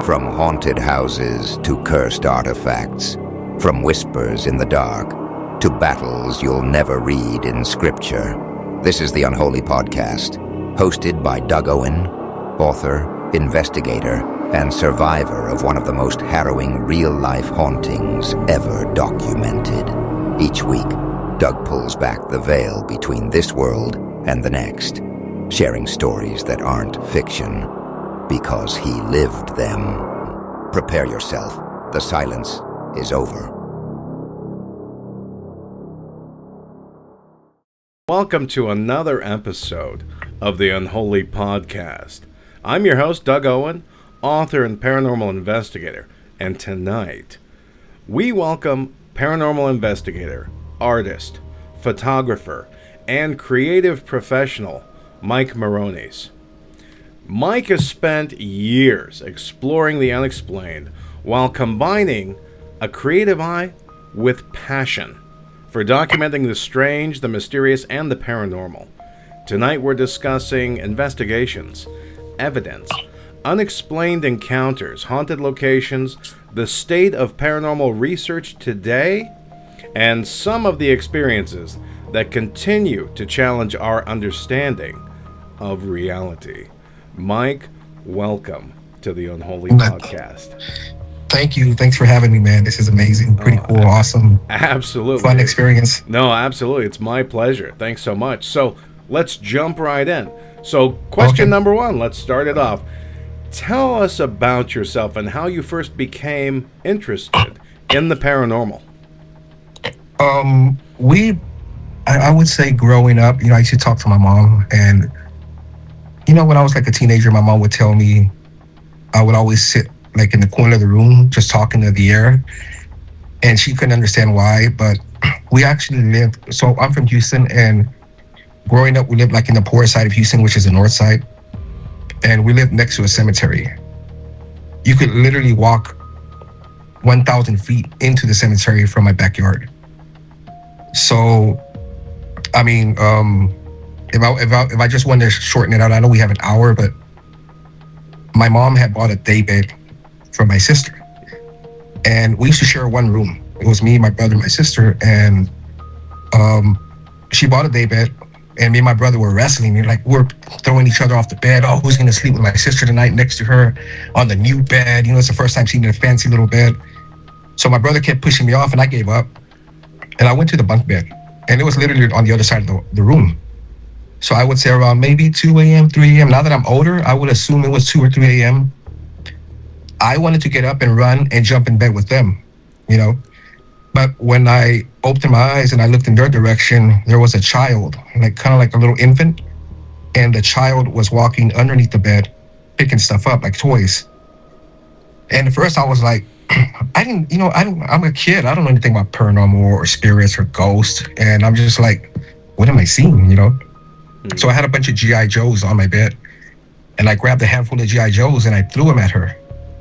From haunted houses to cursed artifacts, from whispers in the dark to battles you'll never read in scripture. This is the Unholy Podcast, hosted by Owen, author, investigator, and survivor of one of the most harrowing real-life hauntings ever documented. Each week, Doug pulls back the veil between this world and the next, sharing stories that aren't fiction, because he lived them. Prepare yourself. The silence is over. Welcome to another episode of the Unholy Podcast. I'm your host, Doug Owen, author and paranormal investigator, and tonight we welcome paranormal investigator, artist, photographer, and creative professional Mike Morones. Mike has spent years exploring the unexplained while combining a creative eye with passion for documenting the strange, the mysterious, and the paranormal. Tonight we're discussing investigations, evidence, unexplained encounters, haunted locations, the state of paranormal research today, and some of the experiences that continue to challenge our understanding of reality. Mike, welcome to the Unholy Podcast. Thank you. Thanks for having me, man. This is amazing. Pretty cool. Awesome. Absolutely. Fun experience. No, absolutely. It's my pleasure. Thanks so much. So let's jump right in. So question number one, let's start it off. Tell us about yourself and how you first became interested in the paranormal. I would say growing up, I used to talk to my mom, and when I was like a teenager, my mom would tell me I would always sit like in the corner of the room just talking to the air, and she couldn't understand why. But we actually lived, so I'm from Houston, and growing up we lived like in the poor side of Houston, which is the north side, and we lived next to a cemetery. You could literally walk 1,000 feet into the cemetery from my backyard. So I mean, if I just wanted to shorten it out, I know we have an hour, but my mom had bought a daybed for my sister, and we used to share one room. It was me, my brother, my sister, and she bought a daybed, and me and my brother were wrestling. We're throwing each other off the bed. Oh, who's gonna sleep with my sister tonight next to her on the new bed? It's the first time seeing a fancy little bed. So my brother kept pushing me off, and I gave up, and I went to the bunk bed, and it was literally on the other side of the room. So I would say around maybe 2 a.m., 3 a.m. Now that I'm older, I would assume it was 2 or 3 a.m. I wanted to get up and run and jump in bed with them, But when I opened my eyes and I looked in their direction, there was a child, kind of like a little infant. And the child was walking underneath the bed, picking stuff up like toys. And at first I was like, I'm a kid. I don't know anything about paranormal or spirits or ghosts. And I'm just like, what am I seeing, So I had a bunch of G.I. Joes on my bed, and I grabbed a handful of G.I. Joes and I threw them at her.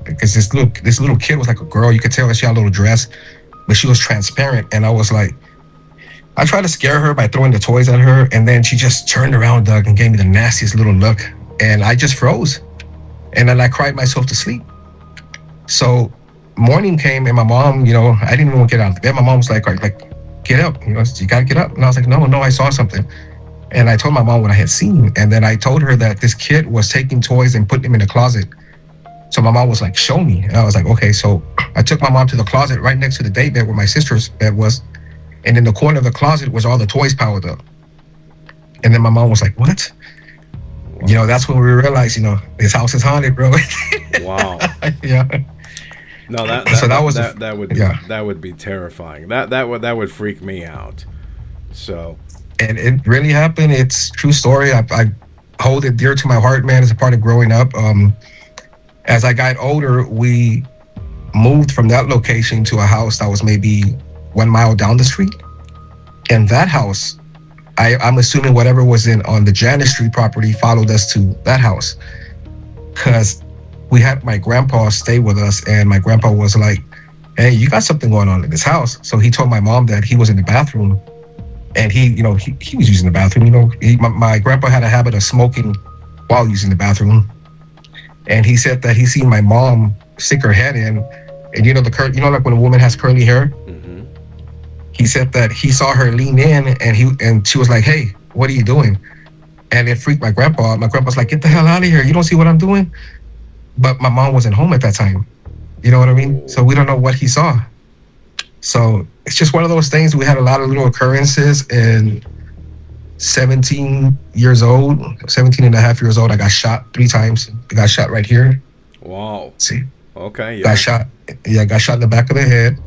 Because this little kid was like a girl. You could tell that she had a little dress, but she was transparent. And I was like, I tried to scare her by throwing the toys at her, and then she just turned around, Doug, and gave me the nastiest little look. And I just froze. And then I cried myself to sleep. So morning came, and my mom, I didn't even want to get out of the bed. My mom was like, get up, you gotta get up. And I was like, no, I saw something. And I told my mom what I had seen. And then I told her that this kid was taking toys and putting them in the closet. So my mom was like, show me. And I was like, okay. So I took my mom to the closet right next to the daybed where my sister's bed was. And in the corner of the closet was all the toys piled up. And then my mom was like, what? Wow. That's when we realized, this house is haunted, bro. Wow. Yeah. No, that would be terrifying. That would freak me out. So. And it really happened. It's true story. I hold it dear to my heart, man. It's a part of growing up. As I got older, we moved from that location to a house that was maybe 1 mile down the street. And that house, I'm assuming whatever was on the Janice Street property followed us to that house. Because we had my grandpa stay with us, and my grandpa was like, hey, you got something going on in this house. So he told my mom that he was in the bathroom, and he was using the bathroom. My grandpa had a habit of smoking while using the bathroom. And he said that he seen my mom stick her head in, and like when a woman has curly hair. Mm-hmm. He said that he saw her lean in, and she was like, "Hey, what are you doing?" And it freaked my grandpa. My grandpa's like, "Get the hell out of here! You don't see what I'm doing?" But my mom wasn't home at that time. You know what I mean? So we don't know what he saw. So it's just one of those things. We had a lot of little occurrences. And 17 years old, 17 and a half years old, I got shot 3 times. I got shot right here. Wow. See? Okay. Yeah. Got shot. Yeah, got shot in the back of the head.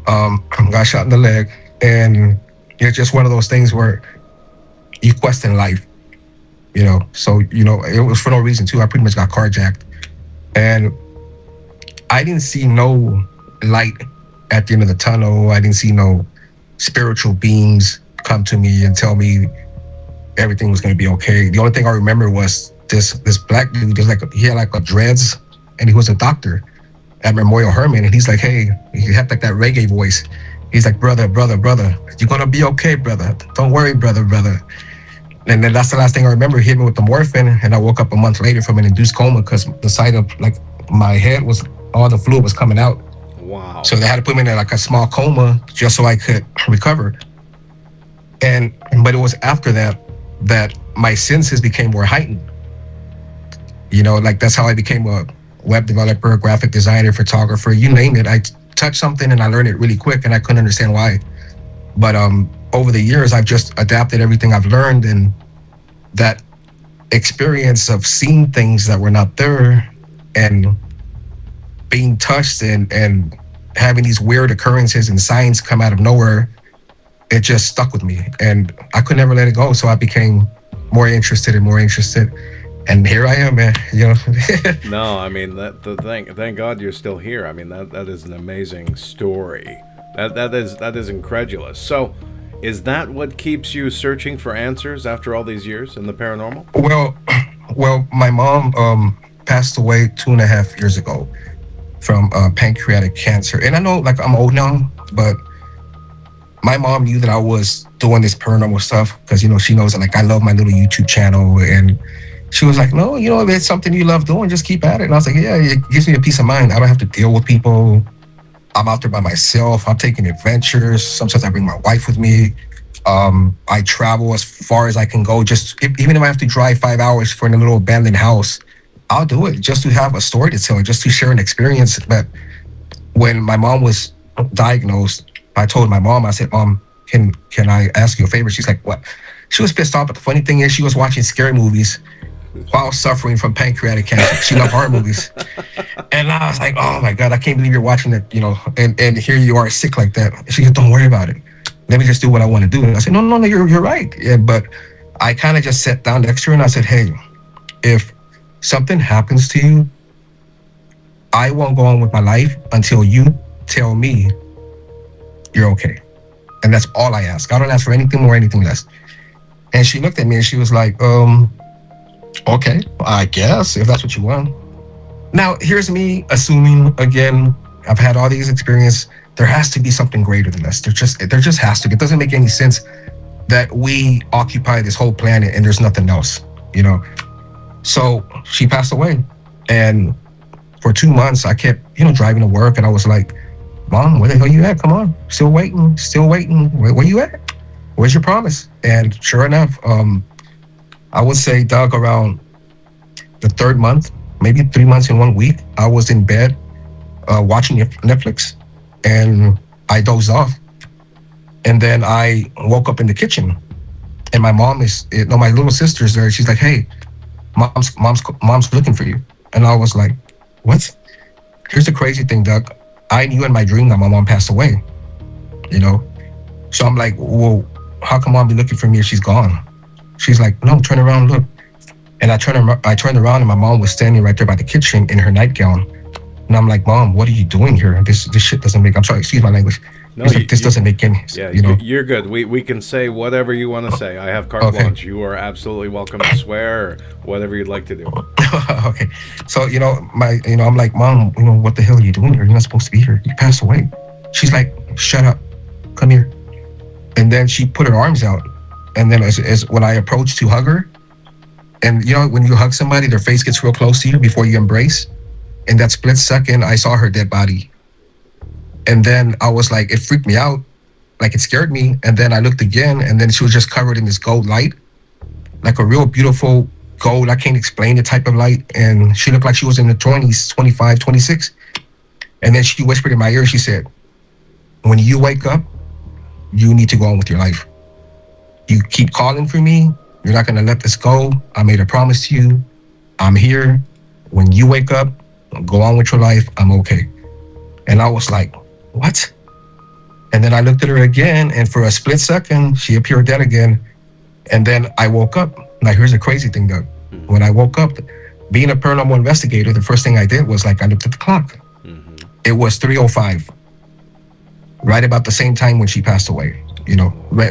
Got shot in the leg. And it's just one of those things where you question life. So it was for no reason too. I pretty much got carjacked. And I didn't see no light at the end of the tunnel. I didn't see no spiritual beings come to me and tell me everything was going to be okay. The only thing I remember was this black dude. He had like a dreads, and he was a doctor at Memorial Hermann. And he's like, "Hey," he had like that reggae voice. He's like, brother, you're going to be okay, brother. Don't worry, brother. And then that's the last thing I remember. He hit me with the morphine, and I woke up a month later from an induced coma because the side of like my head was, all the fluid was coming out. Wow. So they had to put me in like a small coma just so I could recover. But it was after that my senses became more heightened. Like that's how I became a web developer, graphic designer, photographer, you name it. I touched something and I learned it really quick, and I couldn't understand why. But over the years, I've just adapted everything I've learned, and that experience of seeing things that were not there and being touched and having these weird occurrences and signs come out of nowhere, it just stuck with me, and I could never let it go. So I became more interested. And here I am, man. No, I mean thank God you're still here. I mean that is an amazing story. That is incredulous. So, is that what keeps you searching for answers after all these years in the paranormal? Well, my mom passed away 2.5 years ago from pancreatic cancer, and I know like I'm old now, but my mom knew that I was doing this paranormal stuff because she knows that like I love my little YouTube channel, and she was like, "No, if it's something you love doing, just keep at it." And I was like, "Yeah, it gives me a peace of mind. I don't have to deal with people. I'm out there by myself. I'm taking adventures. Sometimes I bring my wife with me. I travel as far as I can go. Even if I have to drive 5 hours for a little abandoned house, I'll do it just to have a story to tell, just to share an experience." But when my mom was diagnosed, I told my mom, I said, "Mom, can I ask you a favor?" She's like, "What?" She was pissed off, but the funny thing is she was watching scary movies while suffering from pancreatic cancer. She loved horror movies. And I was like, "Oh my God, I can't believe you're watching it, and here you are sick like that." She said, "Don't worry about it. Let me just do what I want to do." And I said, No, you're right. Yeah, but I kind of just sat down next to her and I said, "Hey, if something happens to you, I won't go on with my life until you tell me you're okay." And that's all I ask. I don't ask for anything more, anything less. And she looked at me and she was like, "Okay, I guess if that's what you want." Now, here's me assuming again, I've had all these experiences. There has to be something greater than us. There just has to be. It doesn't make any sense that we occupy this whole planet and there's nothing else, So she passed away. And for 2 months, I kept, driving to work. And I was like, "Mom, where the hell you at? Come on. Still waiting. Where you at? Where's your promise?" And sure enough, I would say, Doug, around the 3rd month, maybe 3 months in 1 week, I was in bed watching Netflix, and I dozed off. And then I woke up in the kitchen, and my mom my little sister's there. She's like, "Hey, mom's looking for you." And I was like, "What?" Here's the crazy thing, Doug. I knew in my dream that my mom passed away, So I'm like, "Well, how come mom be looking for me if she's gone?" She's like, "No, turn around, look." And I turned around, and my mom was standing right there by the kitchen in her nightgown. And I'm like, "Mom, what are you doing here? This shit doesn't make." I'm sorry, excuse my language. No, this doesn't make any. Yeah, you're good. We can say whatever you want to say. I have carte blanche. You are absolutely welcome to swear or whatever you'd like to do. Okay, so I'm like, "Mom, what the hell are you doing here? You're not supposed to be here. You passed away." She's like, "Shut up, come here." And then she put her arms out, and then as when I approached to hug her, and when you hug somebody, their face gets real close to you before you embrace. in that split second, I saw her dead body. And then I was like, it freaked me out. Like it scared me. And then I looked again, and then she was just covered in this gold light, like a real beautiful gold. I can't explain the type of light. And she looked like she was in the 20s, 25, 26. And then she whispered in my ear, she said, when you wake up, you need to go on with your life. You keep calling for me. You're not going to let this go. I made a promise to you. I'm here. When you wake up, go on with your life. I'm okay. And I was like, what? And then I looked at her again, and for a split second, she appeared dead again. And then I woke up. Now, here's the crazy thing, Doug. When I woke up, being a paranormal investigator, the first thing I did was like I looked at the clock. It was 3:05, right about the same time when she passed away.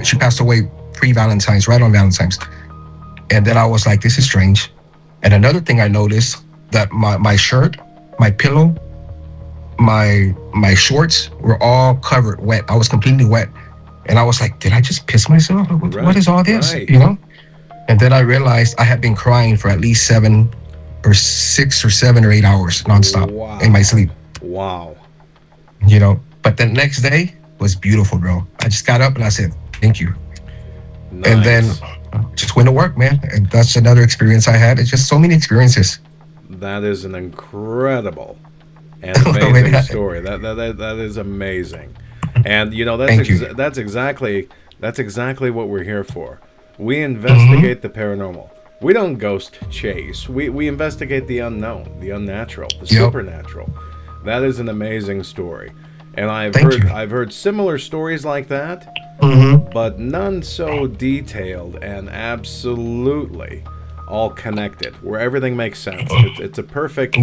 She passed away pre-Valentine's, right on Valentine's. And then I was like, this is strange. And another thing I noticed, that my shirt, my pillow, my shorts were all covered wet. I was completely wet. And I was like, did I just piss myself? What is all this? Right. And then I realized I had been crying for at least 6 or 7 or 8 hours nonstop in my sleep. Wow. But the next day was beautiful, bro. I just got up and I said, thank you. Nice. And then just went to work, man. And that's another experience I had. It's just so many experiences. That is an incredible and amazing story. That is amazing. And that's exactly what we're here for. We investigate the paranormal. We don't ghost chase. We investigate the unknown, the unnatural, the supernatural. That is an amazing story. And I've heard similar stories like that, but none so detailed and absolutely all connected, where everything makes sense. It's a perfect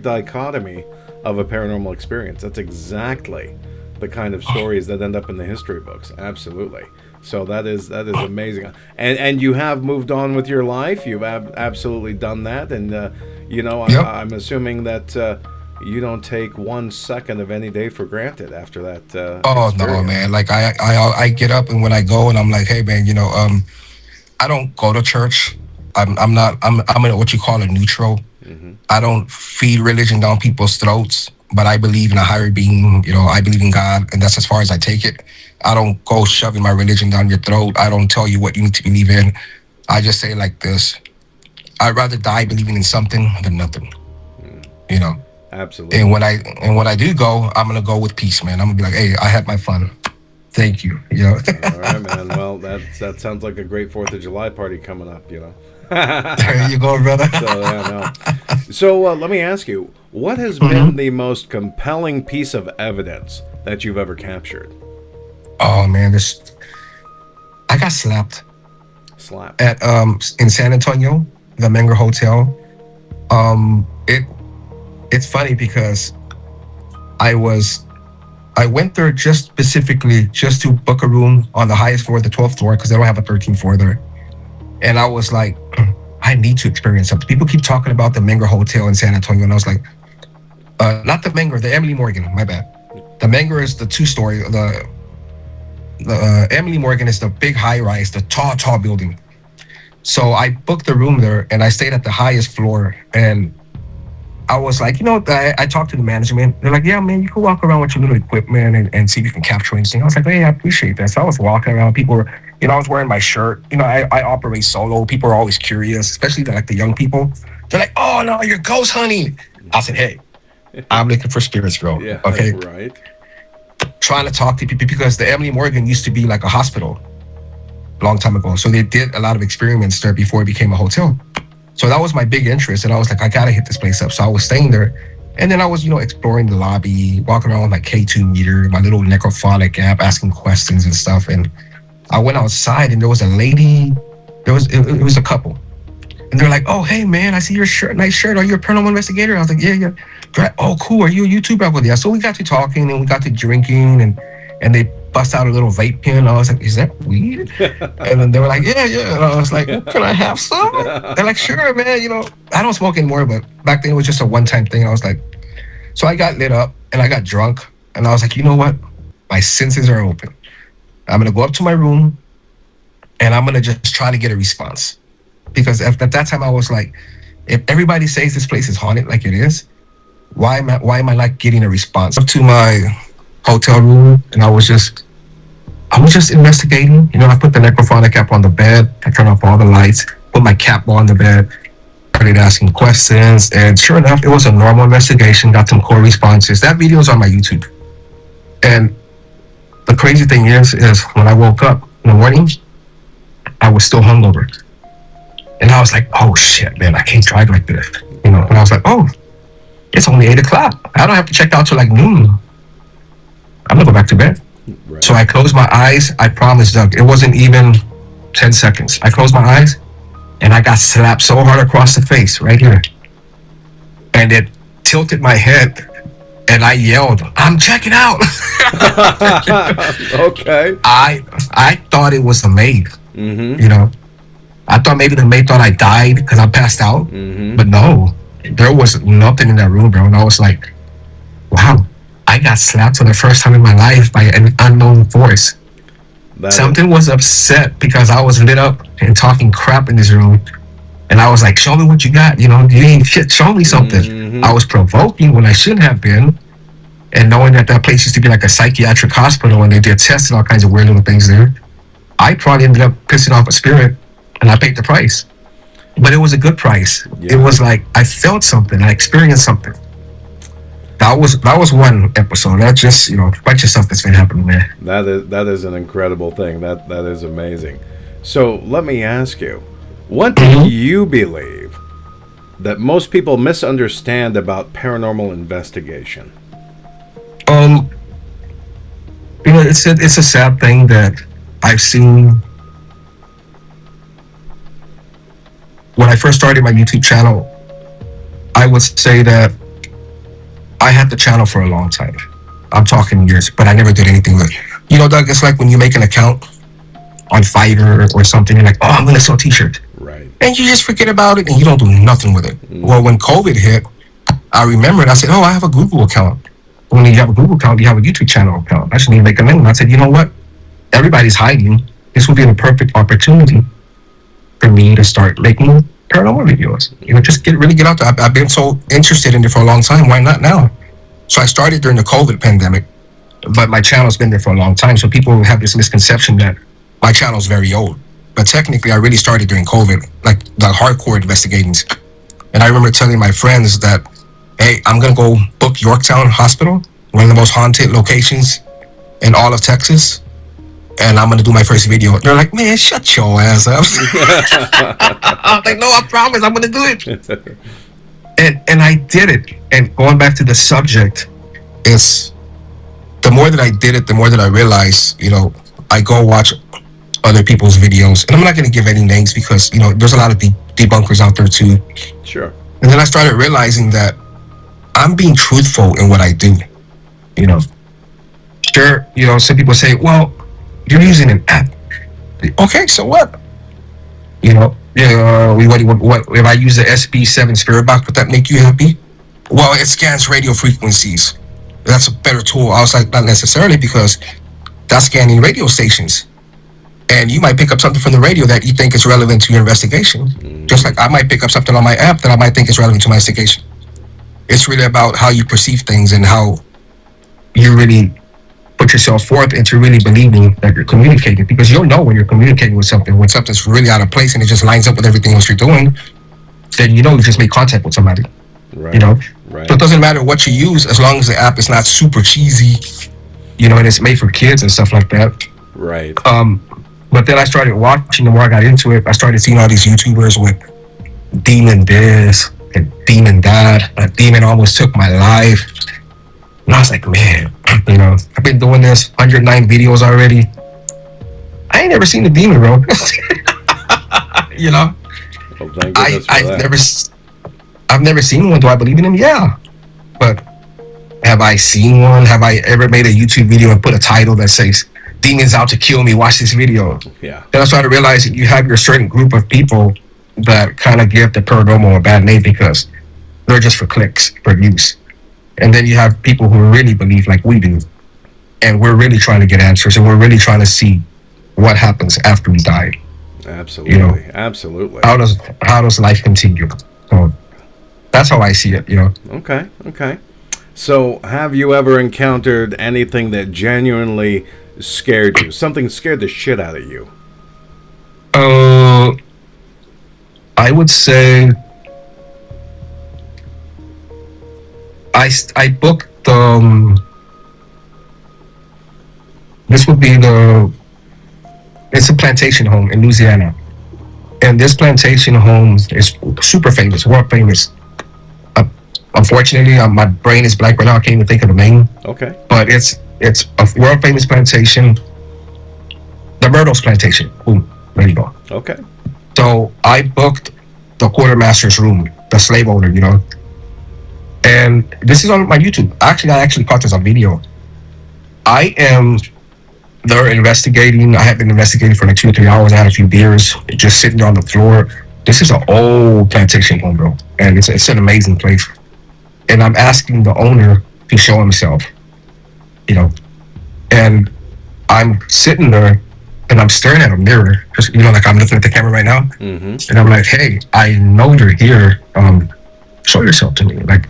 dichotomy of a paranormal experience. That's exactly the kind of stories that end up in the history books. Absolutely. So that is amazing. And you have moved on with your life. You've absolutely done that. And I'm assuming that you don't take 1 second of any day for granted after that. Experience. No, man. Like I get up, and when I go, and I'm like, hey, man, I don't go to church. I'm in what you call a neutral. I don't feed religion down people's throats, but I believe in a higher being. I believe in God, and that's as far as I take it. I don't go shoving my religion down your throat. I don't tell you what you need to believe in. I just say like this: I'd rather die believing in something than nothing. Absolutely. And when I do go, I'm gonna go with peace, man. I'm gonna be like, hey, I had my fun. Thank you. All right, man. Well, that sounds like a great 4th of July party coming up. There you go, brother. So let me ask you, what has been the most compelling piece of evidence that you've ever captured? Oh man, I got slapped. At in San Antonio, the Menger Hotel. It's funny because I went there just specifically just to book a room on the highest floor, the 12th floor, because they don't have a 13th floor there. And I was like, I need to experience something. People keep talking about the Menger Hotel in San Antonio, and I was like, not the Menger, the Emily Morgan. My bad. The Menger is the 2-story. The Emily Morgan is the big high-rise, the tall building. So I booked the room there, and I stayed at the highest floor. And I was like, I talked to the management. They're like, yeah, man, you can walk around with your little equipment and see if you can capture anything. I was like, hey, I appreciate that. So I was walking around. People were, I was wearing my shirt. I operate solo. People are always curious, especially the young people. They're like, oh, no, you're ghost hunting. I said, hey, I'm looking for spirits, bro. Yeah, okay. Right. Trying to talk to people because the Emily Morgan used to be like a hospital a long time ago. So they did a lot of experiments there before it became a hotel. So that was my big interest. And I was like, I got to hit this place up. So I was staying there. And then I was, exploring the lobby, walking around with my K2 meter, my little necrophonic app, asking questions and stuff. And I went outside and there was a lady, it was a couple. And they're like, oh, hey, man, I see your shirt, nice shirt. Are you a paranormal investigator? I was like, yeah. They're like, oh, cool. Are you a YouTuber? I was like, yeah. So we got to talking and we got to drinking and they bust out a little vape pen. I was like, is that weed? And then they were like, yeah. And I was like, well, can I have some? They're like, sure, man. I don't smoke anymore, but back then it was just a one-time thing. I was like, so I got lit up and I got drunk. And I was like, you know what? My senses are open. I'm going to go up to my room and I'm going to just try to get a response. Because at that time I was like, If everybody says this place is haunted like it is, why am I not getting a response? Up to my hotel room, and I was just investigating. I put the necrophonic cap on the bed. I turned off all the lights, put my cap on the bed, started asking questions, and sure enough, it was a normal investigation. Got some core responses. That video is on my YouTube. And the crazy thing is when I woke up in the morning, I was still hungover, and I was like, "Oh shit, man, I can't drive like this." And I was like, "Oh, it's only 8 o'clock. I don't have to check out till like noon. I'm gonna go back to bed." Right. So I closed my eyes. I promise, Doug, it wasn't even 10 seconds. I closed my eyes and I got slapped so hard across the face right here. And it tilted my head and I yelled, "I'm checking out." Okay. I thought it was the maid. Mm-hmm. I thought maybe the maid thought I died because I passed out. Mm-hmm. But no, there was nothing in that room, bro. And I was like, wow, I got slapped for the first time in my life by an unknown force. Something was upset because I was lit up and talking crap in this room. And I was like, "Show me what you got. You ain't shit. Show me something." Mm-hmm. I was provoking when I shouldn't have been. And knowing that place used to be like a psychiatric hospital and they did tests and all kinds of weird little things there, I probably ended up pissing off a spirit and I paid the price. But it was a good price. Yeah. It was like I felt something. I experienced something. That was one episode. That's just a bunch of stuff that's been happening there. That is an incredible thing. That is amazing. So let me ask you, what do Mhm. you believe that most people misunderstand about paranormal investigation? It's a sad thing that I've seen. When I first started my YouTube channel, I would say that I had the channel for a long time. I'm talking years, but I never did anything with it. Doug, it's like when you make an account on Fiverr or something, you're like, "Oh, I'm going to sell t-shirts." Right. And you just forget about it and you don't do nothing with it. Well, when COVID hit, I remembered, I said, "Oh, I have a Google account." When you have a Google account, you have a YouTube channel account. I just need to make a name. I said, "You know what? Everybody's hiding. This would be the perfect opportunity for me to start making paranormal videos. Just get out there. I've been so interested in it for a long time. Why not now?" So I started during the COVID pandemic, but my channel's been there for a long time. So people have this misconception that my channel's very old. But technically, I really started during COVID, like the hardcore investigating. And I remember telling my friends that, "Hey, I'm going to go book Yorktown Hospital, one of the most haunted locations in all of Texas. And I'm going to do my first video." They're like, "Man, shut your ass up." I'm like, "No, I promise I'm going to do it." And I did it. And going back to the subject, is the more that I did it, the more that I realized, I go watch other people's videos. And I'm not going to give any names because, there's a lot of debunkers out there too. Sure. And then I started realizing that I'm being truthful in what I do. Sure, some people say, "Well, you're using an app." Okay, so what? What if I use the SB7 Spirit Box? Would that make you happy? Well, it scans radio frequencies. That's a better tool. I was like, not necessarily, because that's scanning radio stations. And you might pick up something from the radio that you think is relevant to your investigation. Just like I might pick up something on my app that I might think is relevant to my investigation. It's really about how you perceive things and how you really put yourself forth into really believing that you're communicating, because you'll know when you're communicating with something, when something's really out of place and it just lines up with everything else you're doing, then you just made contact with somebody. Right. Right. So it doesn't matter what you use as long as the app is not super cheesy, and it's made for kids and stuff like that. Right. But then I started watching, the more I got into it, I started seeing all these YouTubers with demon this and demon that. A demon almost took my life. And I was like, man, I've been doing this 109 videos already. I ain't never seen a demon, bro. Well, thank goodness for that. I've never seen one. Do I believe in him? Yeah. But have I seen one? Have I ever made a YouTube video and put a title that says, "Demons out to kill me, watch this video"? Yeah. Then I started realizing you have your certain group of people that kind of give the paranormal a bad name because they're just for clicks, for views. And then you have people who really believe like we do. And we're really trying to get answers, and we're really trying to see what happens after we die. Absolutely. Absolutely. How does life continue? So that's how I see it, Okay, okay. So, have you ever encountered anything that genuinely scared you? Something scared the shit out of you? I would say I booked this would be it's a plantation home in Louisiana, and this plantation home is super famous, world famous. Unfortunately, my brain is blank right now. I can't even think of the name. Okay. But it's a world famous plantation, the Myrtles Plantation. Boom, there you go. Okay. So I booked the quartermaster's room, the slave owner, and this is on my YouTube. I actually caught this on video. I am there investigating. I have been investigating for like 2 or 3 hours. I had a few beers, just sitting on the floor. This is an old plantation home, bro, and it's an amazing place. And I'm asking the owner to show himself, and I'm sitting there and I'm staring at a mirror, just, like I'm looking at the camera right now. Mm-hmm. And I'm like, hey, I know you're here. Show yourself to me. Like,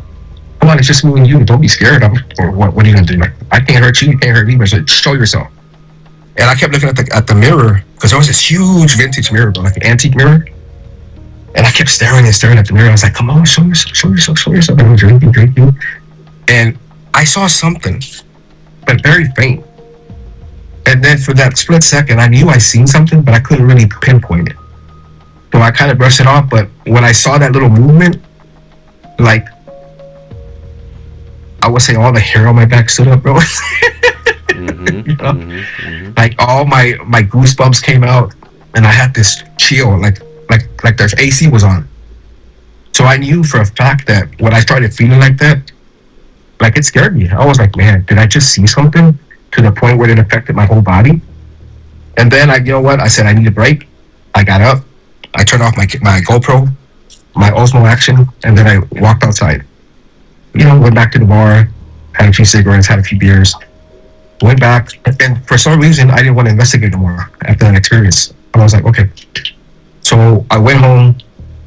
come on, it's just me and you. Don't be scared. Or what are you going to do? Like, I can't hurt you. You can't hurt me. But show yourself. And I kept looking at the mirror, because there was this huge vintage mirror, bro, like an antique mirror. And I kept staring at the mirror. I was like, come on, show yourself. And I'm drinking. And I saw something, but very faint. And then for that split second, I knew I seen something, but I couldn't really pinpoint it. So I kind of brushed it off. But when I saw that little movement, like, I would say all the hair on my back stood up, bro. Like all my goosebumps came out, and I had this chill, like there's AC was on. So I knew for a fact that when I started feeling like that, like, it scared me. I was like, man, did I just see something to the point where it affected my whole body? And then I said, I need a break. I got up, I turned off my GoPro, my Osmo Action, and then I walked outside. Went back to the bar, had a few cigarettes, had a few beers, went back, and for some reason I didn't want to investigate anymore after that experience. I was like, okay. So I went home,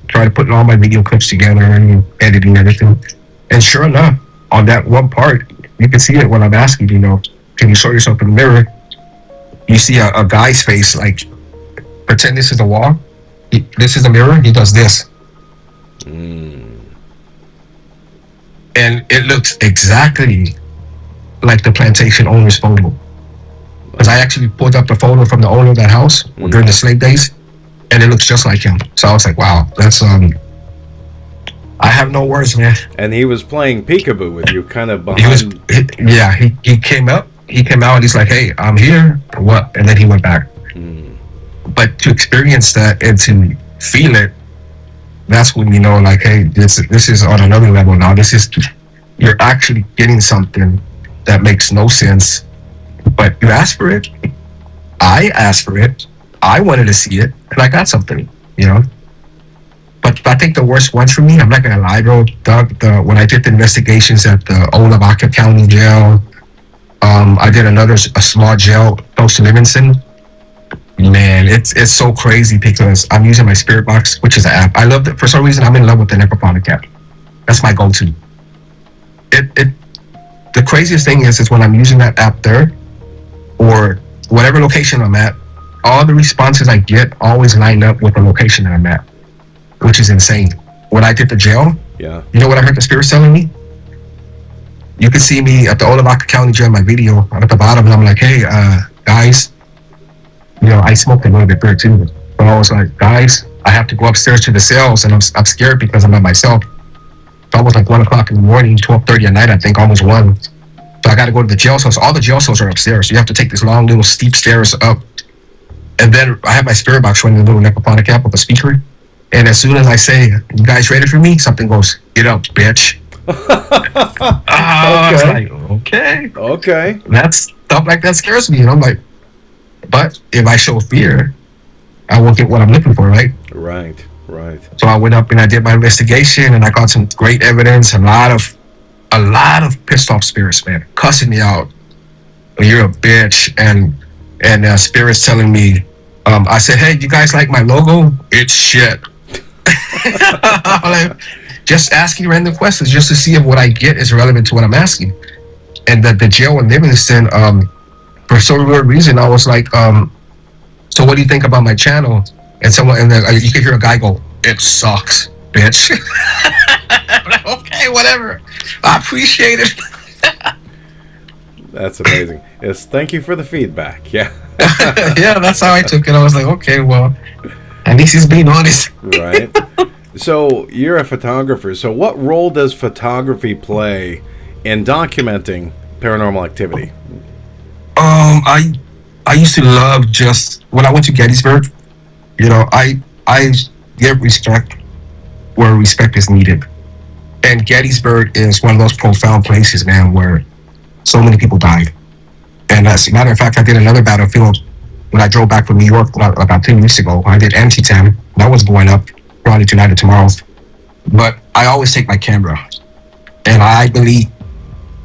tried putting all my video clips together and editing everything. And sure enough, on that one part, you can see it when I'm asking, can you show yourself in the mirror? You see a guy's face, like, pretend this is a wall. This is a mirror. He does this. And it looks exactly like the plantation owner's photo. Because I actually pulled up the photo from the owner of that house during the slave days, and it looks just like him. So I was like, wow, that's I have no words, man. And he was playing peekaboo with you, kind of behind. He came out. He came out and he's like, hey, I'm here. What? And then he went back. But to experience that and to feel it, that's when like, hey, this is on another level now. You're actually getting something that makes no sense, but you asked for it. I asked for it. I wanted to see it, and I got something, But I think the worst ones for me, I'm not gonna lie, bro, Doug, when I did the investigations at the Old County Jail, I did a small jail close to Livingston. Man, it's so crazy because I'm using my Spirit Box, which is an app. I love it. For some reason, I'm in love with the Necroponic app. That's my go-to. The craziest thing is when I'm using that app there, or whatever location I'm at, all the responses I get always line up with the location that I'm at, which is insane. When I did the jail, you know what I heard the spirits telling me? You can see me at the Other Light County Jail in my video. I'm at the bottom, and I'm like, hey, guys, I smoked a little bit there too. But I was like, guys, I have to go upstairs to the cells, and I'm scared because I'm by myself. It's almost like 1 o'clock in the morning, 12:30 at night, I think, almost 1. So I got to go to the jail cells. All the jail cells are upstairs. So you have to take this long, little steep stairs up. And then I have my Spirit Box running the little Necroponic app with a speaker. And as soon as I say, you guys ready for me? Something goes, get up, bitch. I was like, okay. That's stuff like that scares me. And I'm like, but if I show fear, I won't get what I'm looking for, right? Right. So I went up and I did my investigation, and I got some great evidence. A lot of pissed off spirits, man, cussing me out. You're a bitch, and spirits telling me, I said, hey, you guys like my logo? It's shit. Like, just asking random questions just to see if what I get is relevant to what I'm asking. And the jail in Livingston, for some weird reason, I was like, so what do you think about my channel? And you could hear a guy go, "It sucks, bitch." Like, okay, whatever. I appreciate it. That's amazing. Yes, thank you for the feedback. Yeah. Yeah, that's how I took it. I was like, okay, well, at least he's being honest. Right. So you're a photographer. So what role does photography play in documenting paranormal activity? I used to love just when I went to Gettysburg. I give respect where respect is needed, and Gettysburg is one of those profound places, man, where so many people died. And as a matter of fact, I did another battlefield when I drove back from New York about 2 weeks ago. I did Antietam. That was going up probably tonight or tomorrow. But I always take my camera, and I believe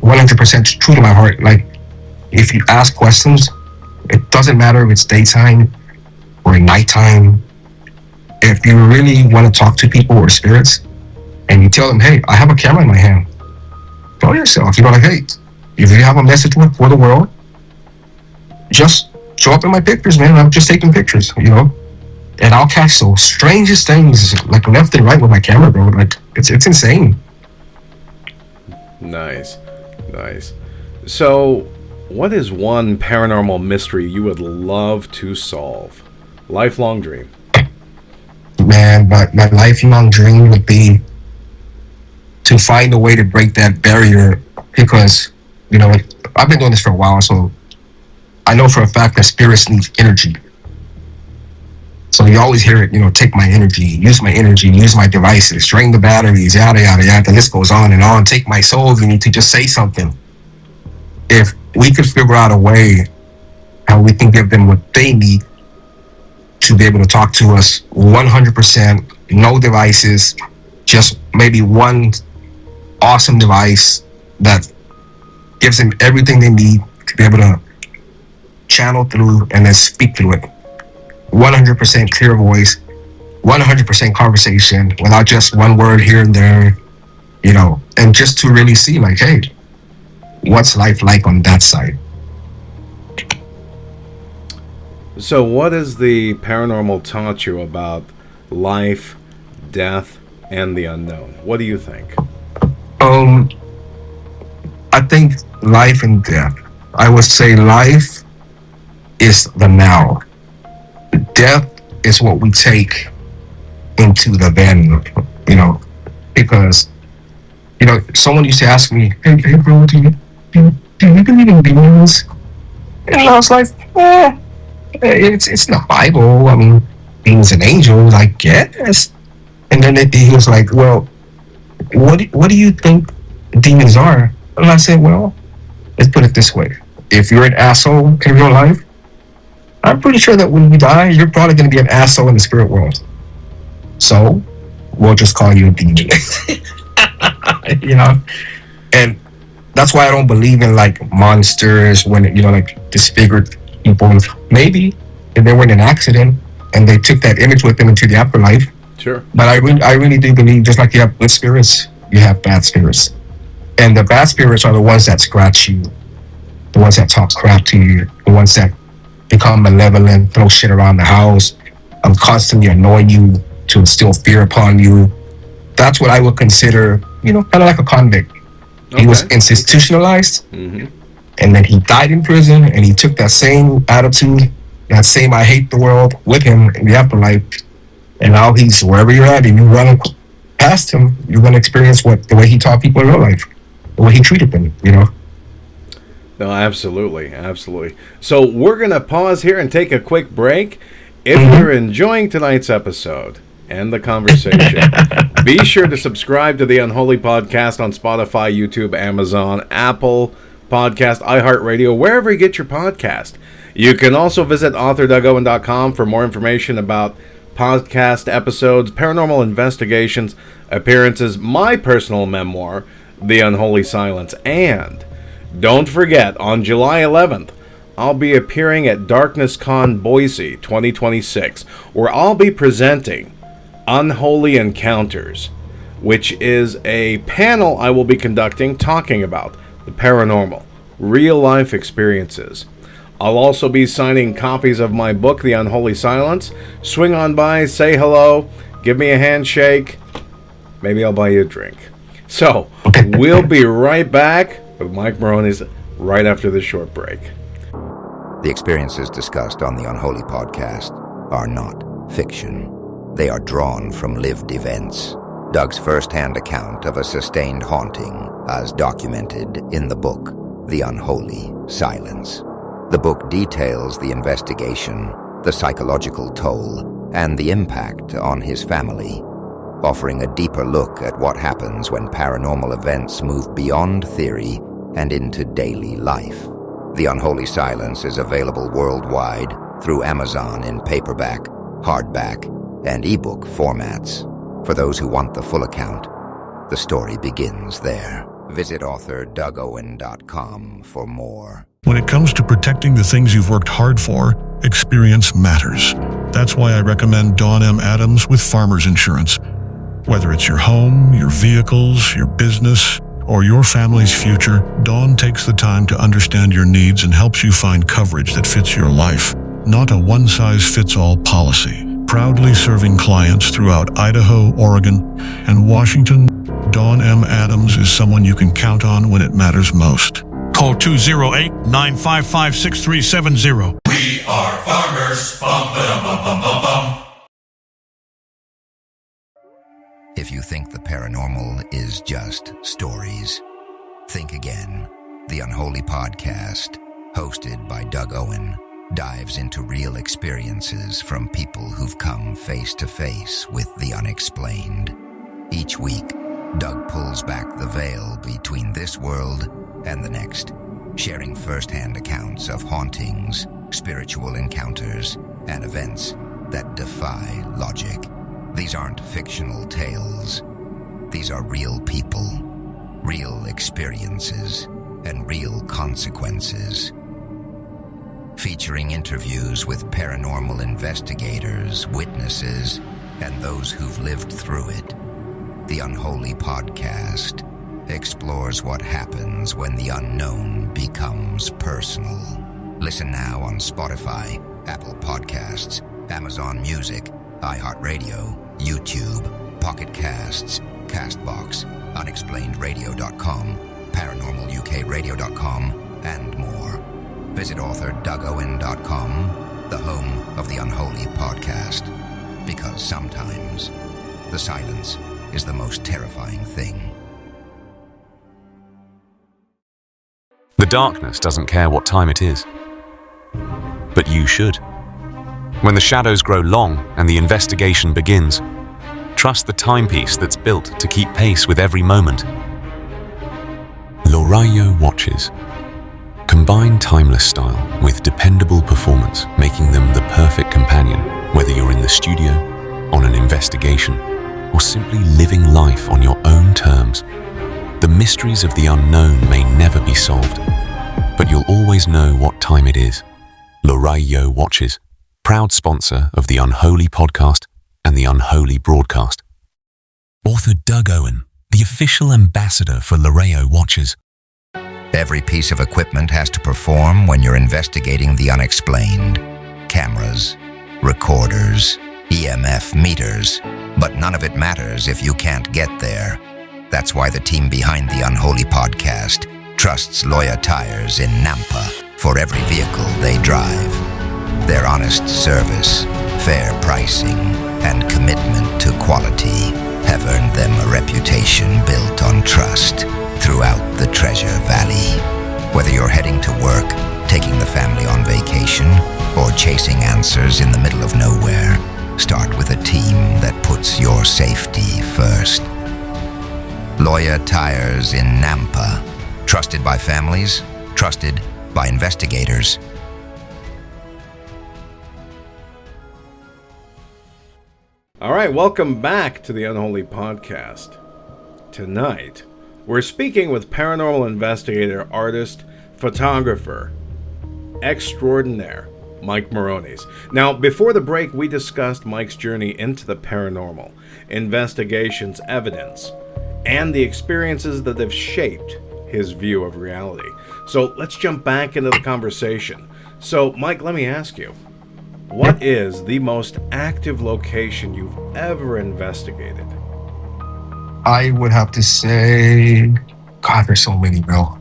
100% true to my heart. Like, if you ask questions, it doesn't matter if it's daytime or nighttime. If you really want to talk to people or spirits, and you tell them, "Hey, I have a camera in my hand," tell yourself, like, "Hey, if you have a message for the world, just show up in my pictures, man. I'm just taking pictures, and I'll catch the strangest things, like left and right with my camera, bro. Like, it's insane." Nice. So, what is one paranormal mystery you would love to solve? Lifelong dream. Man, my lifelong dream would be to find a way to break that barrier, because, I've been doing this for a while, so I know for a fact that spirits need energy. So you always hear it, take my energy, use my devices, drain the batteries, yada, yada, yada. The list goes on and on. Take my soul, you need to just say something. If we could figure out a way how we can give them what they need to be able to talk to us 100%, no devices, just maybe one awesome device that gives them everything they need to be able to channel through and then speak through it. 100% clear voice, 100% conversation without just one word here and there, and just to really see, like, hey, what's life like on that side? So what has the paranormal taught you about life, death, and the unknown? What do you think? I think life and death. I would say life is the now. Death is what we take into the then, because, someone used to ask me, hey bro, do you believe in demons? And I was like, it's in the Bible. I mean, demons and angels, I guess. And then he was like, well, what do you think demons are? And I said, well, let's put it this way. If you're an asshole in real life, I'm pretty sure that when you die, you're probably going to be an asshole in the spirit world. So we'll just call you a demon. And that's why I don't believe in like monsters when, like disfigured people. Maybe if they were in an accident and they took that image with them into the afterlife. Sure. But I really do believe, just like you have good spirits, you have bad spirits. And the bad spirits are the ones that scratch you, the ones that talk crap to you, the ones that become malevolent, throw shit around the house, constantly annoying you to instill fear upon you. That's what I would consider, kind of like a convict. Okay. He was institutionalized, and then he died in prison, and he took that same attitude, that same I hate the world with him in the afterlife. And now he's wherever you're at, and you run past him, you're going to experience the way he taught people in real life, the way he treated them, No, absolutely. So we're going to pause here and take a quick break. If you're enjoying tonight's episode and the conversation, be sure to subscribe to the Unholy Podcast on Spotify, YouTube, Amazon, Apple Podcast, iHeartRadio, wherever you get your podcast. You can also visit authordugowen.com for more information about podcast episodes, paranormal investigations, appearances, my personal memoir, The Unholy Silence, and don't forget, on July 11th, I'll be appearing at Darkness Con Boise 2026, where I'll be presenting Unholy Encounters, which is a panel I will be conducting talking about the paranormal, real-life experiences. I'll also be signing copies of my book, The Unholy Silence. Swing on by, say hello, give me a handshake. Maybe I'll buy you a drink. So, we'll be right back with Mike Morones right after this short break. The experiences discussed on the Unholy Podcast are not fiction. They are drawn from lived events. Doug's first-hand account of a sustained haunting as documented in the book, The Unholy Silence. The book details the investigation, the psychological toll, and the impact on his family, offering a deeper look at what happens when paranormal events move beyond theory and into daily life. The Unholy Silence is available worldwide through Amazon in paperback, hardback, and ebook formats. For those who want the full account, the story begins there. Visit author DougOwen.com for more. When it comes to protecting the things you've worked hard for, experience matters. That's why I recommend Dawn M. Adams with Farmers Insurance. Whether it's your home, your vehicles, your business, or your family's future, Dawn takes the time to understand your needs and helps you find coverage that fits your life. Not a one-size-fits-all policy. Proudly serving clients throughout Idaho, Oregon, and Washington, Dawn M. Adams is someone you can count on when it matters most. Call 208-955-6370. We are farmers. Bum, ba-dum, bum, bum, bum, bum. If you think the paranormal is just stories, think again. The Unholy Podcast, hosted by Doug Owen, dives into real experiences from people who've come face to face with the unexplained. Each week, Doug pulls back the veil between this world and the next, sharing first-hand accounts of hauntings, spiritual encounters, and events that defy logic. These aren't fictional tales. These are real people, real experiences, and real consequences. Featuring interviews with paranormal investigators, witnesses, and those who've lived through it, the Unholy Podcast explores what happens when the unknown becomes personal. Listen now on Spotify, Apple Podcasts, Amazon Music, iHeartRadio, YouTube, Pocket Casts, CastBox, UnexplainedRadio.com, ParanormalUKRadio.com, and more. Visit author DougOwen.com, the home of the Unholy Podcast, because sometimes the silence is the most terrifying thing. The darkness doesn't care what time it is. But you should. When the shadows grow long and the investigation begins, trust the timepiece that's built to keep pace with every moment. Lorayo watches. Combine timeless style with dependable performance, making them the perfect companion, whether you're in the studio, on an investigation, or simply living life on your own terms. The mysteries of the unknown may never be solved, but you'll always know what time it is. Lorayo watches. Proud sponsor of the Unholy Podcast and the Unholy Broadcast. Author Doug Owen, the official ambassador for Lorayo watches. Every piece of equipment has to perform when you're investigating the unexplained. Cameras, recorders, EMF meters, but none of it matters if you can't get there. That's why the team behind the Unholy Podcast trusts Loya Tires in Nampa for every vehicle they drive. Their honest service, fair pricing, and commitment to quality have earned them a reputation built on trust throughout the Treasure Valley. Whether you're heading to work, taking the family on vacation, or chasing answers in the middle of nowhere, start with a team that puts your safety first. Loya Tires in Nampa. Trusted by families, trusted by investigators. All right, welcome back to the Unholy Podcast. Tonight, we're speaking with paranormal investigator, artist, photographer extraordinaire, Mike Morones. Now, before the break, we discussed Mike's journey into the paranormal, investigations, evidence, and the experiences that have shaped his view of reality. So let's jump back into the conversation. So, Mike, let me ask you, what is the most active location you've ever investigated? I would have to say, God, there's so many, bro.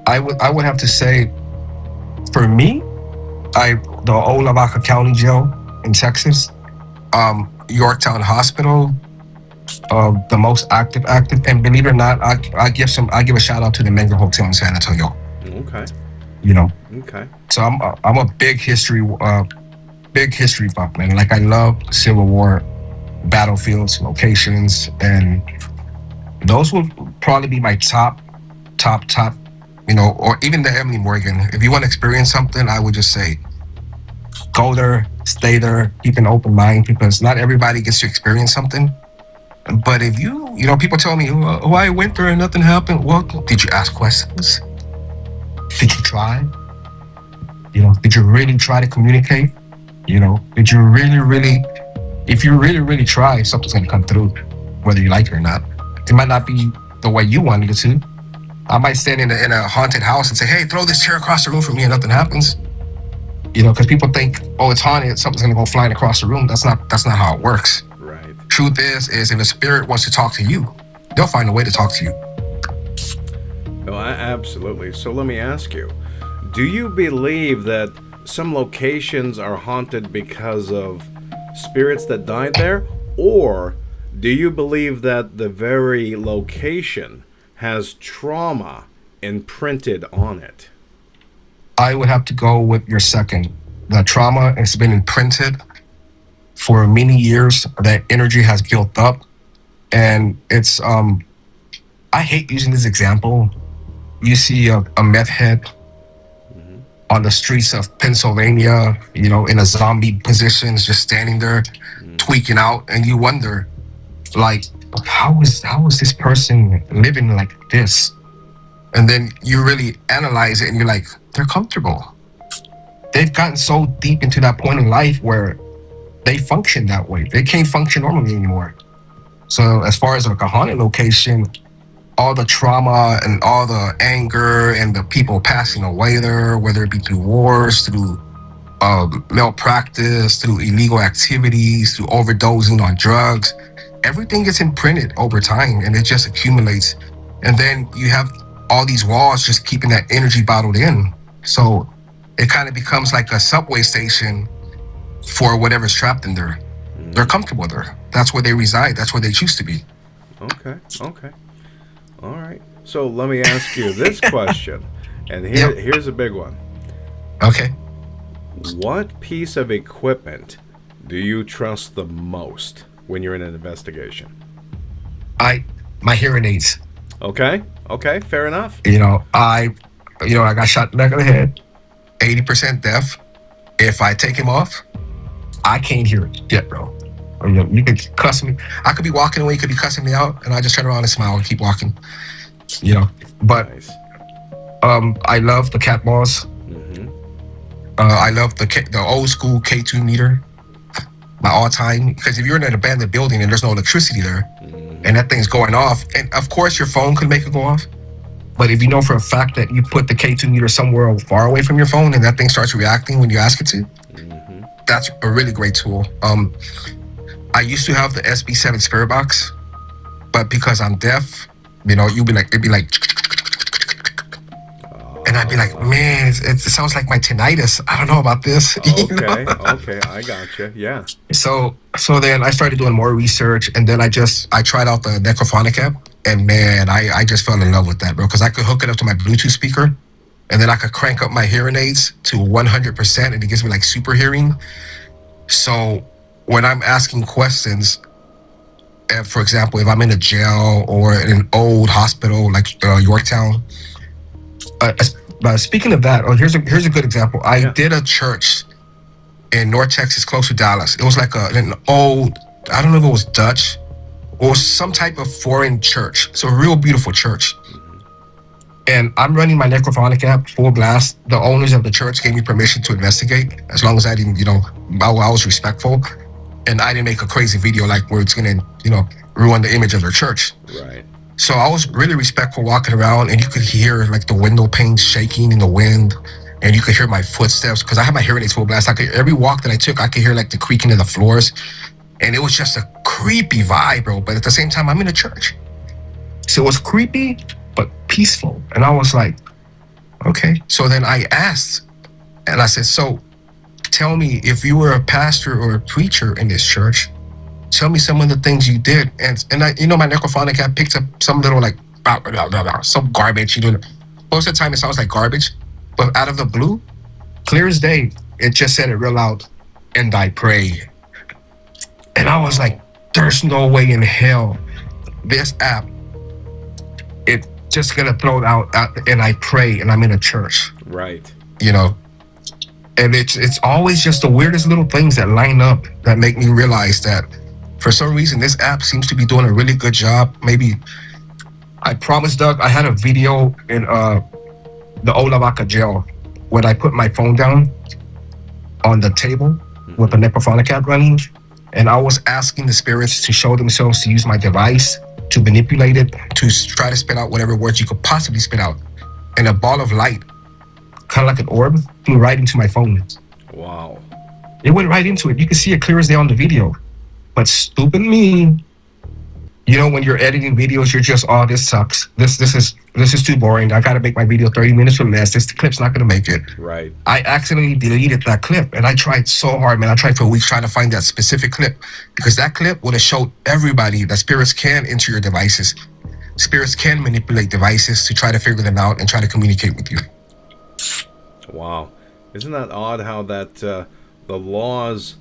I would have to say, for me, the old Lavaca County Jail in Texas, Yorktown Hospital, the most active, and believe it or not, I give a shout out to the Menger Hotel in San Antonio. Okay. You know. Okay. So I'm a big history buff, man. Like, I love Civil War battlefields, locations, and those will probably be my top, or even the Emily Morgan. If you want to experience something, I would just say, go there, stay there, keep an open mind, because not everybody gets to experience something. But if people tell me, oh, I went there and nothing happened. Well, did you ask questions? Did you try? Did you really try to communicate? Did you really, if you really try, something's going to come through, whether you like it or not. It might not be the way you wanted it to. I might stand in a haunted house and say, hey, throw this chair across the room for me, and nothing happens. Because people think, oh, it's haunted, something's going to go flying across the room. That's not how it works. Right. Truth is if a spirit wants to talk to you, they'll find a way to talk to you. Oh, absolutely. So let me ask you, do you believe that some locations are haunted because of spirits that died there? Or do you believe that the very location has trauma imprinted on it? I would have to go with your second. The trauma has been imprinted for many years. That energy has built up. And it's, I hate using this example. You see a meth head on the streets of Pennsylvania, in a zombie position, just standing there, tweaking out, and you wonder, like, how is this person living like this? And then you really analyze it, and you're like, they're comfortable. They've gotten so deep into that point in life where they function that way. They can't function normally anymore. So as far as like a haunted location, all the trauma and all the anger and the people passing away there, whether it be through wars, through malpractice, through illegal activities, through overdosing on drugs, everything gets imprinted over time, and it just accumulates. And then you have all these walls just keeping that energy bottled in. So it kind of becomes like a subway station for whatever's trapped in there. They're comfortable there. That's where they reside. That's where they choose to be. Okay. All right. So let me ask you this question, and here's a big one. Okay. What piece of equipment do you trust the most when you're in an investigation? My hearing aids. Okay, fair enough. I got shot in the back of the head, 80% deaf. If I take him off, I can't hear it yet, bro. You could cuss me. I could be walking away, you could be cussing me out, and I just turn around and smile and keep walking. But Nice. I love the cat balls. I love the old school K2 meter, my all time. Because if you're in an abandoned building and there's no electricity there, and that thing's going off, and of course your phone could make it go off. But if you know for a fact that you put the K2 meter somewhere far away from your phone and that thing starts reacting when you ask it to, that's a really great tool. I used to have the SB7 spirit box, but because I'm deaf, it'd be like, and I'd be like, man, it sounds like my tinnitus. I don't know about this. Okay, I gotcha. Yeah. So then I started doing more research, and then I tried out the Necrophonic app, and man, I just fell in love with that, bro, because I could hook it up to my Bluetooth speaker, and then I could crank up my hearing aids to 100%, and it gives me like super hearing. So when I'm asking questions, for example, if I'm in a jail or in an old hospital like Yorktown, speaking of that, here's a good example. I did a church in North Texas, close to Dallas. It was like an old, I don't know if it was Dutch or some type of foreign church. So a real beautiful church. And I'm running my necrophonic app full blast. The owners of the church gave me permission to investigate, as long as I didn't, I was respectful, and I didn't make a crazy video like where it's gonna, ruin the image of their church. Right. So I was really respectful walking around, and you could hear like the window panes shaking in the wind, and you could hear my footsteps because I had my hearing aids full blast. Every walk that I took, I could hear like the creaking of the floors, and it was just a creepy vibe, bro. But at the same time, I'm in a church, so it was creepy but peaceful. And I was like, okay. So then I asked, and I said, so tell me, if you were a pastor or a preacher in this church, tell me some of the things you did. And I, my necrophonic app picked up some little like, some garbage. Most of the time it sounds like garbage, but out of the blue, clear as day, it just said it real loud, and I pray. And I was like, there's no way in hell this app, it just gonna throw it out, and I pray, and I'm in a church. Right. And it's always just the weirdest little things that line up that make me realize that for some reason this app seems to be doing a really good job. Maybe, I promise, Doug, I had a video in the Olavaca jail when I put my phone down on the table with the necrophonic app running, and I was asking the spirits to show themselves to use my device to manipulate it, to try to spit out whatever words you could possibly spit out. And a ball of light, kind of like an orb, flew right into my phone. Wow. It went right into it. You can see it clear as day on the video. But stupid me, when you're editing videos, you're just, oh, this sucks. This is too boring. I gotta make my video 30 minutes or less. This clip's not gonna make it. Right. I accidentally deleted that clip, and I tried so hard, man. I tried for weeks trying to find that specific clip, because that clip would have showed everybody that spirits can enter your devices. Spirits can manipulate devices to try to figure them out and try to communicate with you. Wow. Isn't that odd how that the laws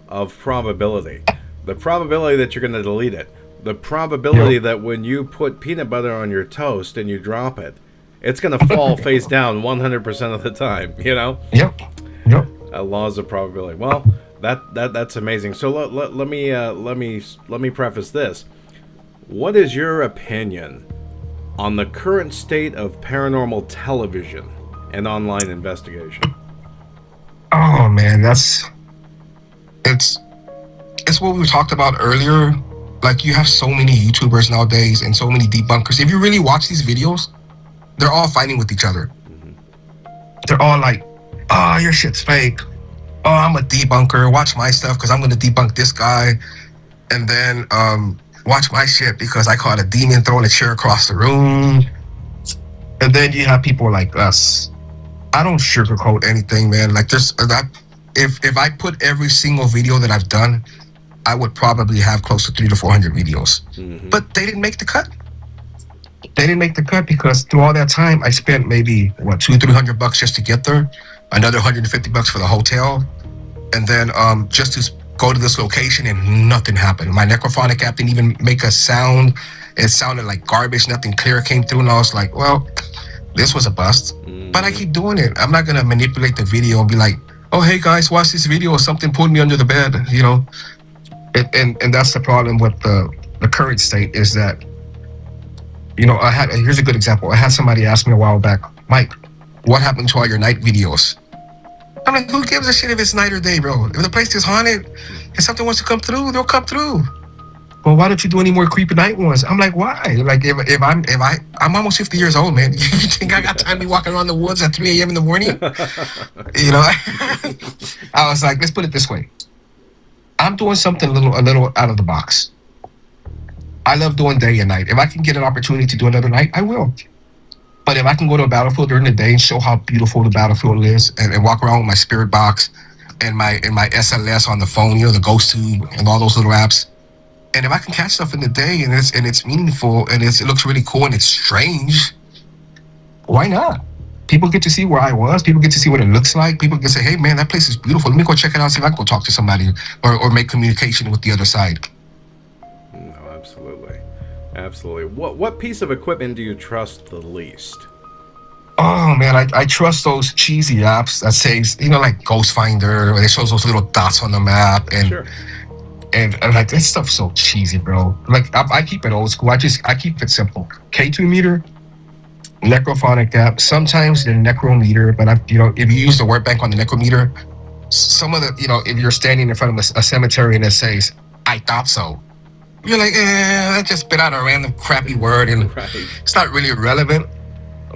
of probability, the probability that you're going to delete it, the probability that when you put peanut butter on your toast and you drop it, it's going to fall face down 100% of the time, Yep. Laws of probability. Well, that's amazing. So let me preface this. What is your opinion on the current state of paranormal television and online investigation? Oh man, it's what we talked about earlier. Like, you have so many YouTubers nowadays and so many debunkers. If you really watch these videos, they're all fighting with each other. They're all like, oh, your shit's fake. Oh, I'm a debunker. Watch my stuff because I'm going to debunk this guy. And then watch my shit because I caught a demon throwing a chair across the room. And then you have people like us. I don't sugarcoat anything, man. Like, if I put every single video that I've done, I would probably have close to 300 to 400 videos. But they didn't make the cut. They didn't make the cut because through all that time, I spent maybe $200-300 just to get there, another $150 for the hotel, and then just to go to this location, and nothing happened. My necrophonic app didn't even make a sound. It sounded like garbage. Nothing clear came through, and I was like, well, this was a bust. But I keep doing it. I'm not gonna manipulate the video and be like, oh, hey guys, watch this video. Something pulled me under the bed, And that's the problem with the current state is that, here's a good example. I had somebody ask me a while back, Mike, what happened to all your night videos? I'm like, who gives a shit if it's night or day, bro? If the place is haunted and something wants to come through, they'll come through. Well, why don't you do any more creepy night ones? I'm like, why? Like, if I'm almost 50 years old, man. You think I got time to be walking around the woods at 3 a.m. in the morning? I was like, let's put it this way. I'm doing something a little out of the box. I love doing day and night. If I can get an opportunity to do another night, I will. But if I can go to a battlefield during the day and show how beautiful the battlefield is, and walk around with my spirit box and my SLS on the phone, the Ghost Tube and all those little apps, and if I can catch stuff in the day and it's meaningful and it looks really cool and it's strange, why not? People get to see where I was. People get to see what it looks like. People can say, hey, man, that place is beautiful. Let me go check it out, see if I can go talk to somebody or make communication with the other side. No, absolutely. Absolutely. What piece of equipment do you trust the least? Oh, man, I trust those cheesy apps that says, like Ghost Finder, where it shows those little dots on the map. And sure. And like, that stuff's so cheesy, bro. Like, I keep it old school. I keep it simple. K2 meter, necrophonic app. Sometimes the necrometer, but if you use the word bank on the necrometer, some of the, if you're standing in front of a cemetery and it says, "I thought so," you're like, let's just spit out a random crappy word, and Right. it's not really relevant.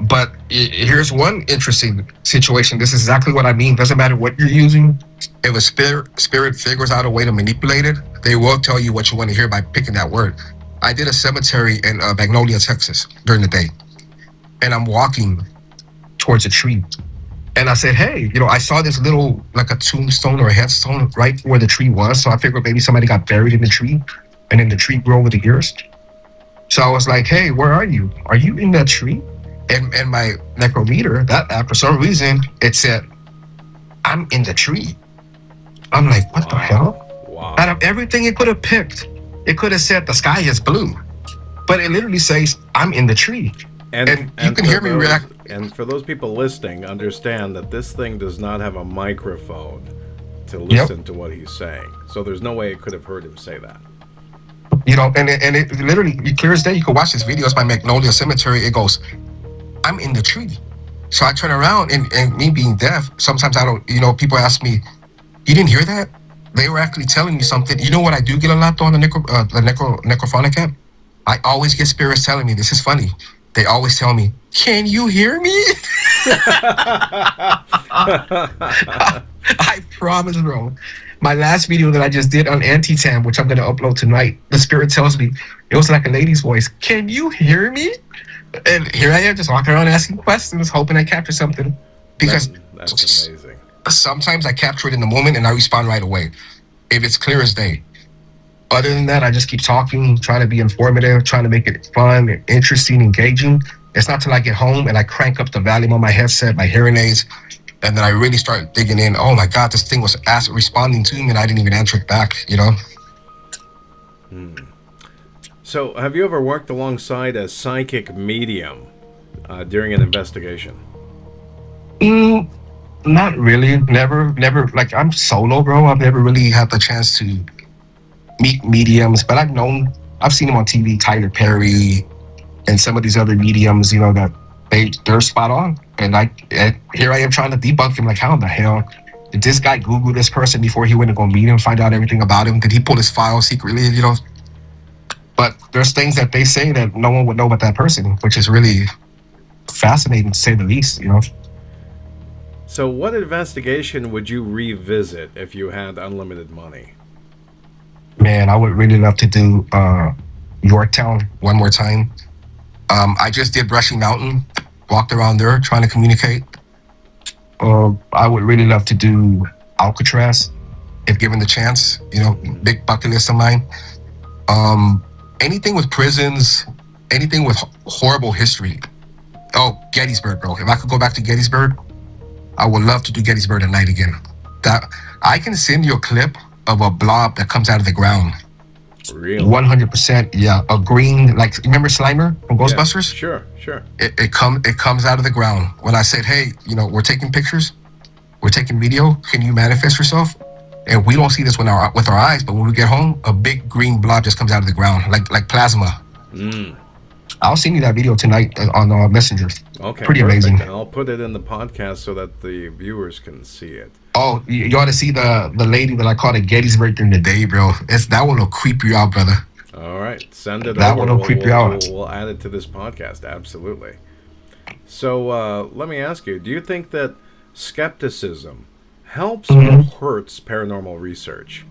But here's one interesting situation. This is exactly what I mean. Doesn't matter what you're using. If a spirit figures out a way to manipulate it, they will tell you what you want to hear by picking that word. I did a cemetery in Magnolia, Texas during the day, and I'm walking towards a tree. And I said, hey, I saw this little, like a tombstone or a headstone right where the tree was. So I figured maybe somebody got buried in the tree, and then the tree grew over the years. So I was like, hey, where are you? Are you in that tree? And my necrometer, that app, for some reason, it said, I'm in the tree. I'm like, what the hell? Wow. Out of everything it could have picked, it could have said the sky is blue. But it literally says, I'm in the tree. And you can hear me react. And for those people listening, understand that this thing does not have a microphone to listen to what he's saying. So there's no way it could have heard him say that. And it literally, clear as day, you can watch this video. It's by Magnolia Cemetery. It goes, I'm in the tree. So I turn around, and me being deaf, sometimes I don't, people ask me, you didn't hear that? They were actually telling me something. You know what I do get a lot on the necrophonic app? I always get spirits telling me, this is funny. They always tell me, can you hear me? I promise, bro. My last video that I just did on Anti-Tam, which I'm going to upload tonight, the spirit tells me, it was like a lady's voice, can you hear me? And here I am just walking around asking questions, hoping I capture something. Because that's amazing. Sometimes I capture it in the moment and I respond right away, if it's clear as day. Other than that, I just keep talking, trying to be informative, trying to make it fun, interesting, engaging. It's not till I get home and I crank up the volume on my headset, my hearing aids, and then I really start digging in. Oh my God, this thing was responding to me and I didn't even answer it back, So have you ever worked alongside a psychic medium during an investigation? Not really. Never. Like, I'm solo, bro. I've never really had the chance to meet mediums, but I've seen them on TV, Tyler Perry and some of these other mediums, that they're spot on. And here I am trying to debunk him, like, how in the hell did this guy Google this person before he went to go meet him, find out everything about him? Did he pull his file secretly, But there's things that they say that no one would know about that person, which is really fascinating to say the least, So what investigation would you revisit if you had unlimited money? Man, I would really love to do Yorktown one more time. I just did Brushy Mountain, walked around there trying to communicate. I would really love to do Alcatraz, if given the chance, big bucket list of mine. Anything with prisons, anything with horrible history. Oh, Gettysburg, bro. If I could go back to Gettysburg, I would love to do Gettysburg at night again. That I can send you a clip of a blob that comes out of the ground. Really? 100%, yeah. A green, like, remember Slimer from Ghostbusters? Yeah, sure. It comes out of the ground. When I said, hey, we're taking pictures, we're taking video, can you manifest yourself? And we don't see this with our eyes, but when we get home, a big green blob just comes out of the ground, like plasma. I'll send you that video tonight on Messenger. Okay, pretty perfect. amazing. And I'll put it in the podcast so that the viewers can see it. Oh, you ought to see the lady that I called at Gettysburg during the day, bro. That one will creep you out, brother. All right, send it that over. That one will creep you out. We'll add it to this podcast, absolutely. So let me ask you, do you think that skepticism helps or hurts paranormal research?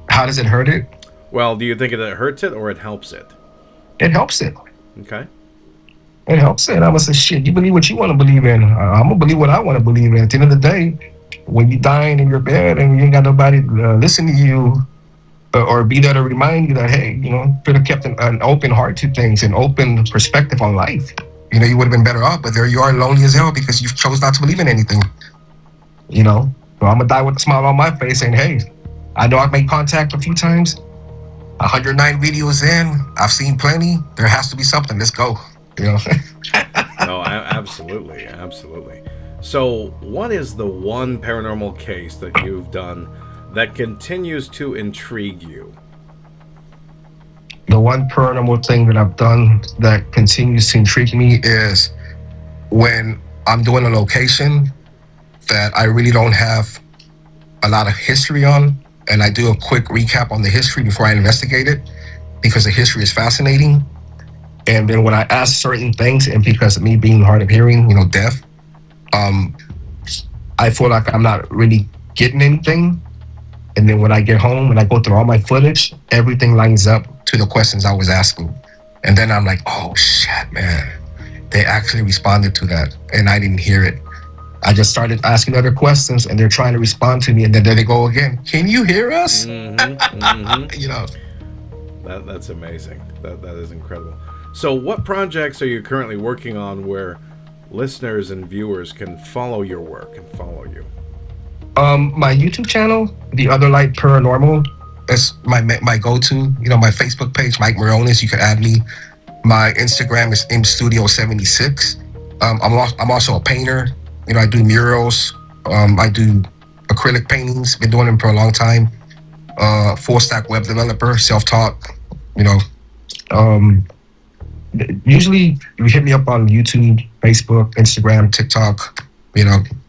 How does it hurt it? Well, do you think it hurts it or it helps it? It helps it. Okay. It helps it. I'm gonna say, shit, you believe what you want to believe in. I'm gonna believe what I want to believe in. At the end of the day, when you're dying in your bed and you ain't got nobody listen to you or be there to remind you that, hey, should have kept an open heart to things, an open perspective on life. You would have been better off, but there you are, lonely as hell because you chose not to believe in anything. So I'm gonna die with a smile on my face saying, hey, I know I've made contact a few times. 109 videos in, I've seen plenty. There has to be something. Let's go. No, absolutely. So, what is the one paranormal case that you've done that continues to intrigue you? The one paranormal thing that I've done that continues to intrigue me is when I'm doing a location that I really don't have a lot of history on, and I do a quick recap on the history before I investigate it, because the history is fascinating. And then when I ask certain things, and because of me being hard of hearing, deaf, I feel like I'm not really getting anything. And then when I get home and I go through all my footage, everything lines up to the questions I was asking. And then I'm like, oh shit, man, they actually responded to that and I didn't hear it. I just started asking other questions and they're trying to respond to me, and then there they go again. Can you hear us? That's amazing. That is incredible. So what projects are you currently working on where listeners and viewers can follow your work and follow you? My YouTube channel, The Other Light Paranormal, is my go-to. My Facebook page, Mike Morones, you can add me. My Instagram is mstudio76. I'm also a painter. I do murals. I do acrylic paintings. Been doing them for a long time. Full stack web developer, self-taught. Usually you hit me up on YouTube, Facebook, Instagram, TikTok.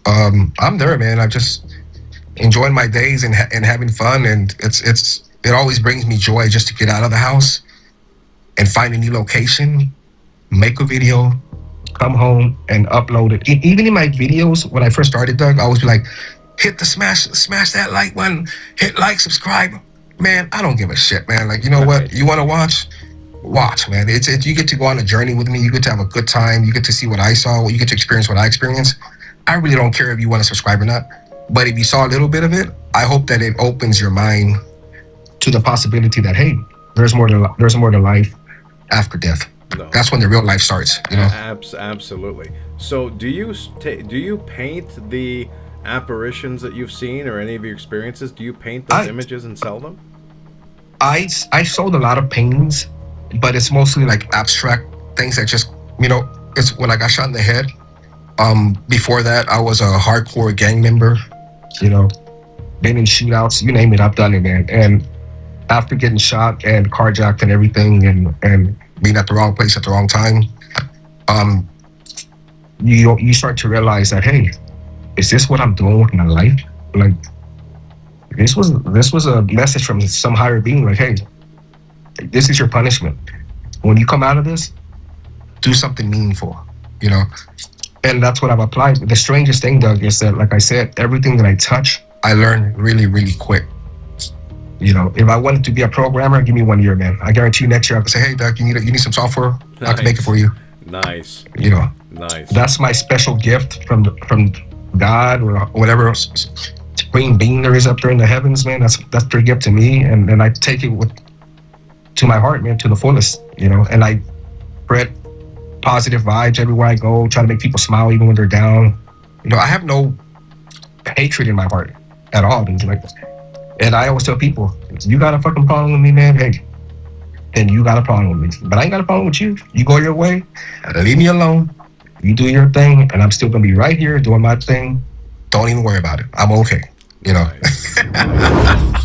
I'm there, man. I'm just enjoying my days and having fun, and it always brings me joy just to get out of the house and find a new location, make a video, come home and upload it. Even in my videos, when I first started, Doug, I always be like, hit the smash that like button, hit like, subscribe. Man, I don't give a shit, man. Like, what? You want to watch, man. It's you get to go on a journey with me. You get to have a good time. You get to see what I saw. You get to experience what I experienced. I really don't care if you want to subscribe or not. But if you saw a little bit of it, I hope that it opens your mind to the possibility that, hey, there's more to life after death. No. That's when the real life starts, Absolutely. So do you paint the apparitions that you've seen or any of your experiences? Do you paint those images and sell them? I sold a lot of paintings, but it's mostly like abstract things that just, it's when I got shot in the head. Before that, I was a hardcore gang member, been in shootouts, you name it, I've done it, man. And after getting shot and carjacked and everything and being at the wrong place at the wrong time, you start to realize that, hey, is this what I'm doing with my life? Like, this was a message from some higher being, like, hey, this is your punishment. When you come out of this, do something meaningful, And that's what I've applied. The strangest thing, Doug, is that, like I said, everything that I touch, I learn really, really quick. If I wanted to be a programmer, give me 1 year, man. I guarantee you next year I can say, hey, Doug, you need some software? Nice. I can make it for you. Nice. Nice. That's my special gift from God or whatever supreme being there is up there in the heavens, man. That's their gift to me, and I take it to my heart, man, to the fullest, and I spread positive vibes everywhere I go, try to make people smile even when they're down. I have no hatred in my heart at all, dude. And I always tell people, you got a fucking problem with me, man, hey, then you got a problem with me. But I ain't got a problem with you. You go your way, leave me alone. You do your thing, and I'm still gonna be right here doing my thing. Don't even worry about it. I'm okay, Nice.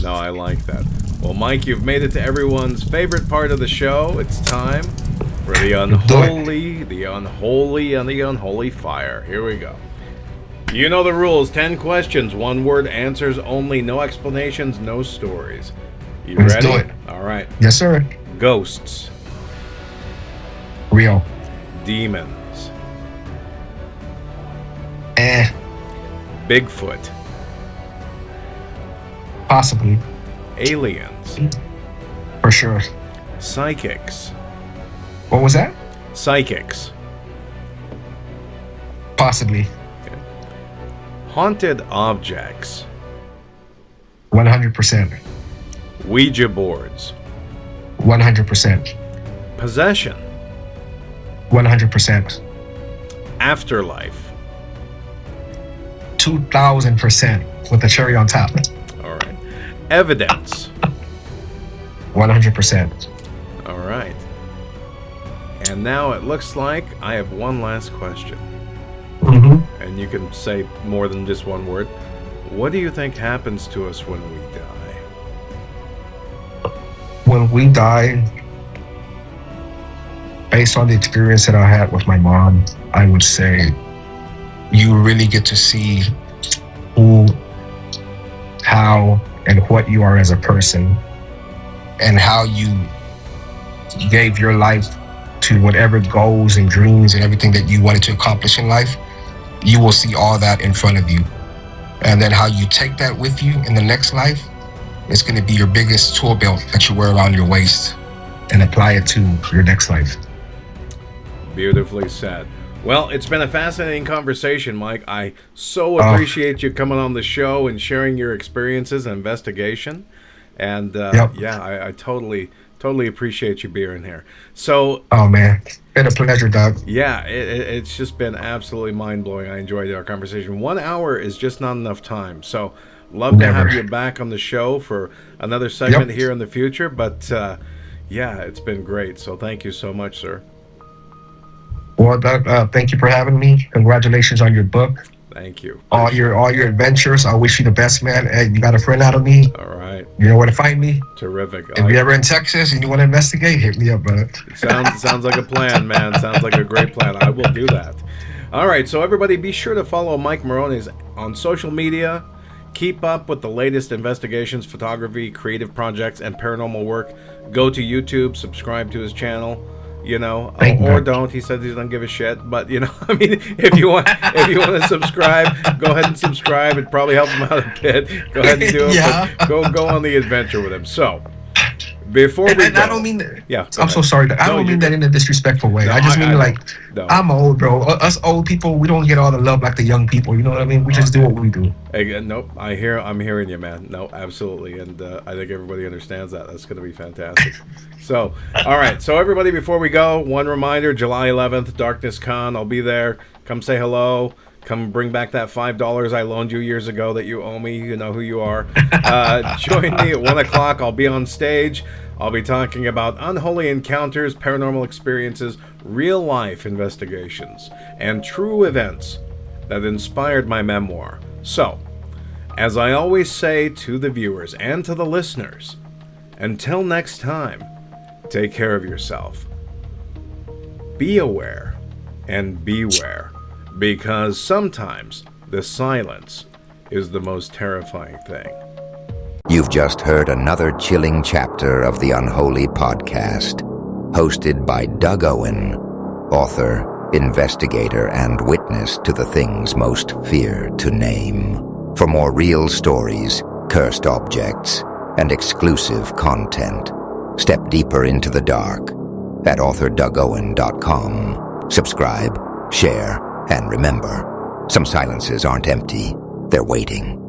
No, I like that. Well, Mike, you've made it to everyone's favorite part of the show. It's time for the unholy, and the unholy fire. Here we go. You know the rules. 10 questions, 1 word answers only, no explanations, no stories. You Let's ready? do it. All right. Yes, sir. Ghosts. Real. Demons. Bigfoot. Possibly. Aliens. For sure. Psychics. What was that? Psychics. Possibly. Okay. Haunted objects. 100%. Ouija boards. 100%. Possession. 100%. Afterlife. 2,000% with the cherry on top. All right. Evidence. 100%. All right. And now it looks like I have one last question. Mm-hmm. And you can say more than just 1 word. What do you think happens to us when we die? When we die, based on the experience that I had with my mom, I would say you really get to see who, how, and what you are as a person, and how you gave your life to whatever goals and dreams and everything that you wanted to accomplish in life. You will see all that in front of you. And then how you take that with you in the next life is going to be your biggest tool belt that you wear around your waist and apply it to your next life. Beautifully said. Well, it's been a fascinating conversation, Mike. I so appreciate you coming on the show and sharing your experiences and investigation. And I totally appreciate you being here. So, oh man, it's been a pleasure, Doug. Yeah, it's just been absolutely mind-blowing. I enjoyed our conversation. 1 hour is just not enough time. So, love to have you back on the show for another segment here in the future. But it's been great. So, thank you so much, sir. Well, Doug, thank you for having me. Congratulations on your book. Thank you. All your adventures. I wish you the best, man. Hey, you got a friend out of me. All right. You know where to find me. Terrific. If you're ever in Texas and you want to investigate, hit me up, brother. Sounds like a plan, man. Sounds like a great plan. I will do that. All right. So everybody, be sure to follow Mike Morones on social media. Keep up with the latest investigations, photography, creative projects, and paranormal work. Go to YouTube. Subscribe to his channel. Or don't. He said he doesn't give a shit. But if you want to subscribe, go ahead and subscribe. It probably helps him out a bit. Go ahead and do it. Yeah. Go on the adventure with him. So before we go, I don't mean that. Yeah. I'm so sorry. I don't mean that in a disrespectful way. I just mean I'm old, bro. Us old people, we don't get all the love like the young people. You know what I mean? We just do what we do. Nope. I'm hearing you, man. No, absolutely. And I think everybody understands that. That's going to be fantastic. So, all right. So, everybody, before we go, one reminder, July 11th, Darkness Con. I'll be there. Come say hello. Come bring back that $5 I loaned you years ago that you owe me. You know who you are. Join me at 1 o'clock. I'll be on stage. I'll be talking about unholy encounters, paranormal experiences, real-life investigations, and true events that inspired my memoir. So, as I always say to the viewers and to the listeners, until next time, take care of yourself. Be aware and beware, because sometimes the silence is the most terrifying thing. You've just heard another chilling chapter of the Unholy Podcast, hosted by Doug Owen, author, investigator, and witness to the things most feared to name. For more real stories, cursed objects, and exclusive content, step deeper into the dark at authorDougOwen.com. Subscribe, share, and remember, some silences aren't empty, they're waiting.